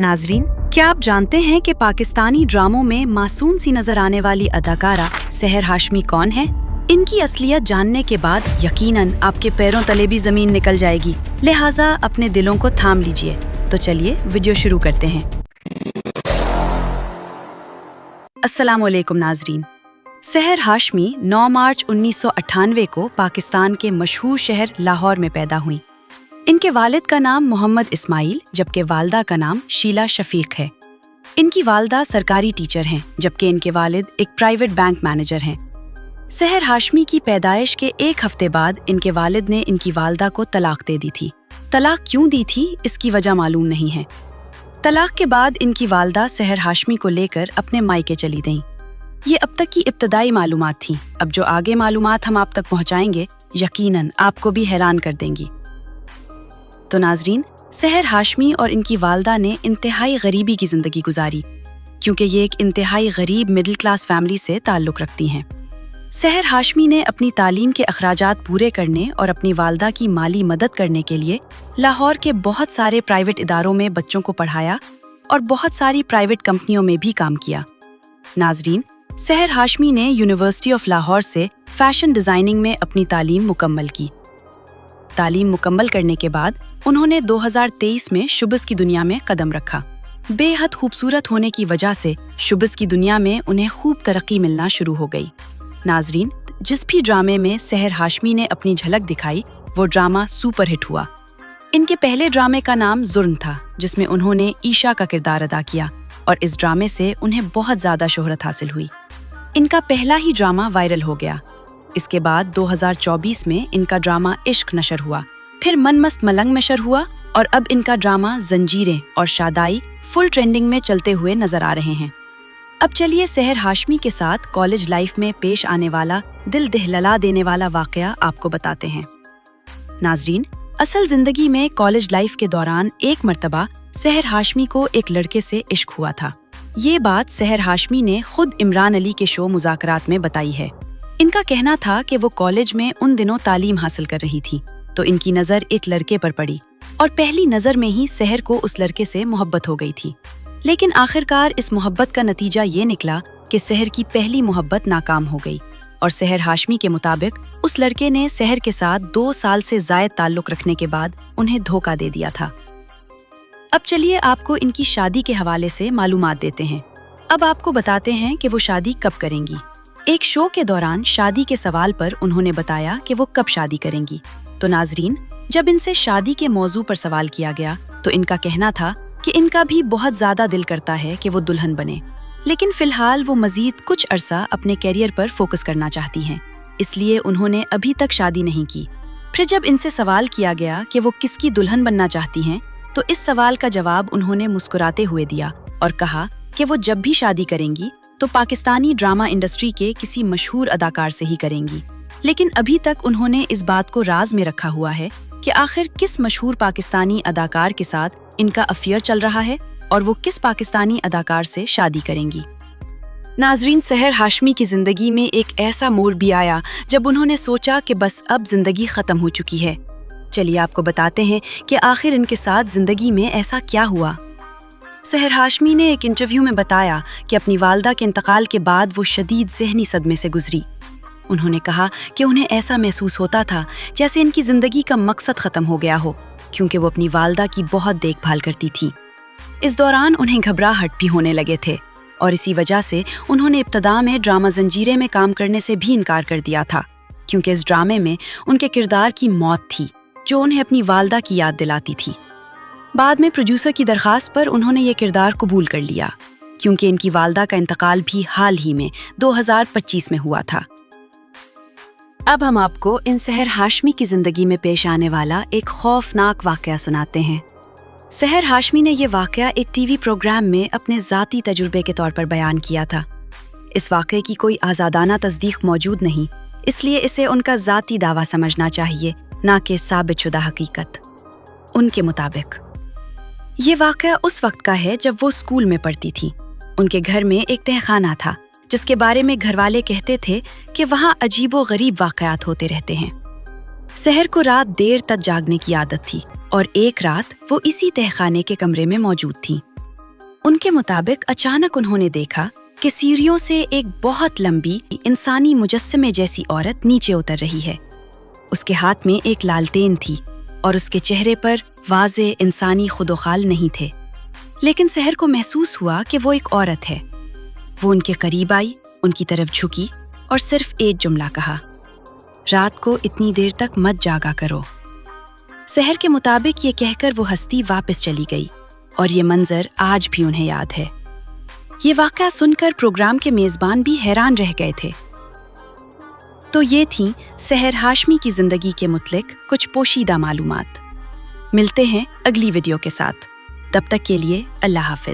नाजरीन, क्या आप जानते हैं कि पाकिस्तानी ड्रामों में मासूम सी नजर आने वाली अदाकारा सहर हाशमी कौन है? इनकी असलियत जानने के बाद यकीनन आपके पैरों तले भी जमीन निकल जाएगी, लिहाजा अपने दिलों को थाम लीजिए। तो चलिए वीडियो शुरू करते हैं। अस्सलामुअलैकुम नाजरीन। सहर हाशमी 9 मार्च 1998 को पाकिस्तान के मशहूर शहर लाहौर में पैदा हुई। इनके वालिद का नाम मोहम्मद इस्माइल जबकि वालदा का नाम शीला शफीक है। इनकी वालदा सरकारी टीचर हैं जबकि इनके वालिद एक प्राइवेट बैंक मैनेजर हैं। सहर हाशमी की पैदाइश के एक हफ्ते बाद इनके वालिद ने इनकी वालदा को तलाक दे दी थी। तलाक क्यों दी थी इसकी वजह मालूम नहीं है। तलाक के बाद इनकी वालदा सहर हाशमी को लेकर अपने मायके चली गईं। ये अब तक की इब्तदाई मालूमात थी। अब जो आगे मालूमात हम आप तक पहुंचाएंगे यकीनन आपको भी हैरान कर देंगी। तो नाजरीन, सहर हाशमी और इनकी वालदा ने इंतहाई गरीबी की जिंदगी गुजारी क्योंकि ये एक इंतहाई गरीब मिडिल क्लास फैमिली से ताल्लुक़ रखती हैं। सहर हाशमी ने अपनी तालीम के अखराजात पूरे करने और अपनी वालदा की माली मदद करने के लिए लाहौर के बहुत सारे प्राइवेट इदारों में बच्चों को पढ़ाया और बहुत सारी प्राइवेट कंपनियों में भी काम किया। नाजरीन, सहर हाशमी ने यूनिवर्सिटी ऑफ लाहौर से फैशन डिज़ाइनिंग में अपनी तालीम मुकम्मल की। तालीम मुकम्मल करने के बाद उन्होंने 2023 में शुबिज़ की दुनिया में कदम रखा। बेहद खूबसूरत होने की वजह से शुबिज़ की दुनिया में उन्हें खूब तरक्की मिलना शुरू हो गई। नाजरीन, जिस भी ड्रामे में सहर हाशमी ने अपनी झलक दिखाई वो ड्रामा सुपर हिट हुआ। इनके पहले ड्रामे का नाम जुर्म था जिसमें उन्होंने ईशा का किरदार अदा किया और इस ड्रामे से उन्हें बहुत ज़्यादा शोहरत हासिल हुई। इनका पहला ही ड्रामा वायरल हो गया। इसके बाद 2024 में इनका ड्रामा इश्क नशर हुआ, फिर मन मस्त मलंग नशर हुआ और अब इनका ड्रामा जंजीरें और शादाई फुल ट्रेंडिंग में चलते हुए नजर आ रहे हैं। अब चलिए सहर हाशमी के साथ कॉलेज लाइफ में पेश आने वाला दिल दहला देने वाला वाकया आपको बताते हैं। नाजरीन, असल जिंदगी में कॉलेज लाइफ के दौरान एक मर्तबा सहर हाशमी को एक लड़के से इश्क हुआ था। ये बात सहर हाशमी ने खुद इमरान अली के शो मुज़ाकरात में बताई है। इनका कहना था कि वो कॉलेज में उन दिनों तालीम हासिल कर रही थी तो इनकी नज़र एक लड़के पर पड़ी और पहली नज़र में ही सहर को उस लड़के से मोहब्बत हो गई थी। लेकिन आखिरकार इस मोहब्बत का नतीजा ये निकला कि सहर की पहली मोहब्बत नाकाम हो गई और सहर हाशमी के मुताबिक उस लड़के ने सहर के साथ 2 साल से ज़ायद ताल्लुक़ रखने के बाद उन्हें धोखा दे दिया था। अब चलिए आपको इनकी शादी के हवाले से मालूमात देते हैं। अब आपको बताते हैं कि वो शादी कब करेंगी। एक शो के दौरान शादी के सवाल पर उन्होंने बताया कि वो कब शादी करेंगी। तो नाजरीन, जब इनसे शादी के मौजू पर सवाल किया गया तो इनका कहना था कि इनका भी बहुत ज़्यादा दिल करता है कि वो दुल्हन बने, लेकिन फ़िलहाल वो मज़ीद कुछ अरसा अपने कैरियर पर फोकस करना चाहती हैं, इसलिए उन्होंने अभी तक शादी नहीं की। फिर जब इनसे सवाल किया गया कि वो किसकी दुल्हन बनना चाहती हैं तो इस सवाल का जवाब उन्होंने मुस्कुराते हुए दिया और कहा कि वो जब भी शादी करेंगी तो पाकिस्तानी ड्रामा इंडस्ट्री के किसी मशहूर अदाकार से ही करेंगी। लेकिन अभी तक उन्होंने इस बात को राज में रखा हुआ है कि आखिर किस मशहूर पाकिस्तानी अदाकार के साथ इनका अफेयर चल रहा है और वो किस पाकिस्तानी अदाकार से शादी करेंगी। नाजरीन, सहर हाशमी की जिंदगी में एक ऐसा मोड़ भी आया जब उन्होंने सोचा कि बस अब जिंदगी खत्म हो चुकी है। चलिए आपको बताते हैं कि आखिर इनके साथ जिंदगी में ऐसा क्या हुआ। सहर हाशमी ने एक इंटरव्यू में बताया कि अपनी वालदा के इंतकाल के बाद वो शदीद ज़हनी सदमे से गुजरी। उन्होंने कहा कि उन्हें ऐसा महसूस होता था जैसे इनकी ज़िंदगी का मकसद ख़त्म हो गया हो क्योंकि वो अपनी वालदा की बहुत देखभाल करती थी। इस दौरान उन्हें घबराहट भी होने लगे थे और इसी वजह से उन्होंने इब्तदा में ड्रामा जंजीरें में काम करने से भी इनकार कर दिया था क्योंकि इस ड्रामे में उनके किरदार की मौत थी जो उन्हें अपनी वालदा की याद दिलाती थी। बाद में प्रोड्यूसर की दरख्वास्त पर उन्होंने ये किरदार कबूल कर लिया क्योंकि इनकी वालदा का इंतकाल भी हाल ही में 2025 में हुआ था। अब हम आपको इन सहर हाशमी की जिंदगी में पेश आने वाला एक खौफनाक वाकया सुनाते हैं। सहर हाशमी ने ये वाकया एक टीवी प्रोग्राम में अपने ज़ाती तजुर्बे के तौर पर बयान किया था। इस वाकये की कोई आज़ादाना तस्दीक मौजूद नहीं, इसलिए इसे उनका ज़ाती दावा समझना चाहिए, ना कि साबितशुदा हकीकत। उनके मुताबिक ये वाकया उस वक्त का है जब वो स्कूल में पढ़ती थी। उनके घर में एक तहखाना था जिसके बारे में घरवाले कहते थे कि वहाँ अजीबो गरीब वाकयात होते रहते हैं। सहर को रात देर तक जागने की आदत थी और एक रात वो इसी तहखाने के कमरे में मौजूद थी। उनके मुताबिक अचानक उन्होंने देखा कि सीढ़ियों से एक बहुत लंबी इंसानी मुजस्समे जैसी औरत नीचे उतर रही है। उसके हाथ में एक लालटेन थी और उसके चेहरे पर वाज़े इंसानी खुदोखाल नहीं थे, लेकिन सहर को महसूस हुआ कि वो एक औरत है। वो उनके करीब आई, उनकी तरफ झुकी और सिर्फ एक जुमला कहा, रात को इतनी देर तक मत जागा करो। सहर के मुताबिक ये कहकर वो हस्ती वापस चली गई और ये मंजर आज भी उन्हें याद है। ये वाक़या सुनकर प्रोग्राम के मेज़बान भी हैरान रह गए थे। तो ये थी सहर हाशमी की ज़िंदगी के मुतल्लिक़ कुछ पोशीदा मालूमात। मिलते हैं अगली वीडियो के साथ। तब तक के लिए अल्लाह हाफ़िज़।